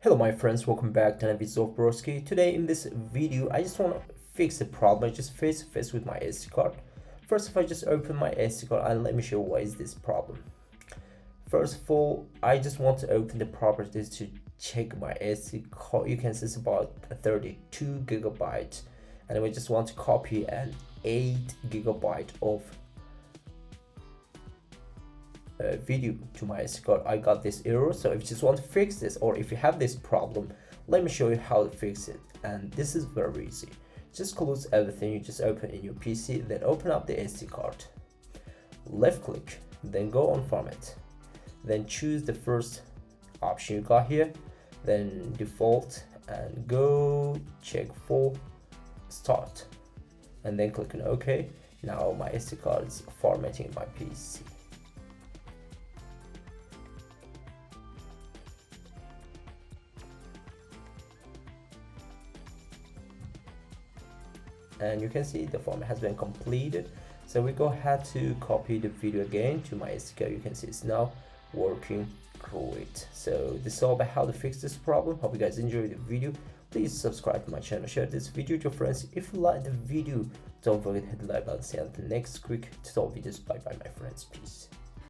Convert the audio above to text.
Hello my friends, welcome back to another video of Broski. Today in this video, I just want to fix a problem I just face to face with my SD card. First, if I just open my SD card and let me show what is this problem. First of all, I just want to open the properties to check my SD card. You can see it's about 32 gigabytes, and we just want to copy an 8 gigabyte of video to my SD card. I got this error, so if you just want to fix this, or if you have this problem, let me show you how to fix it. And this is very easy. Just close everything, you just open in your PC, then open up the SD card, left click, then go on format, then choose the first option you got here, then default, and go check for start, and then click on OK. Now my SD card is formatting in my PC. And you can see the format has been completed. So we go ahead to copy the video again to my SD card. You can see it's now working great. So this is all about how to fix this problem. Hope you guys enjoyed the video. Please subscribe to my channel, share this video to your friends. If you like the video, don't forget to hit the like button. See you on the next quick tutorial videos. Bye bye my friends, peace.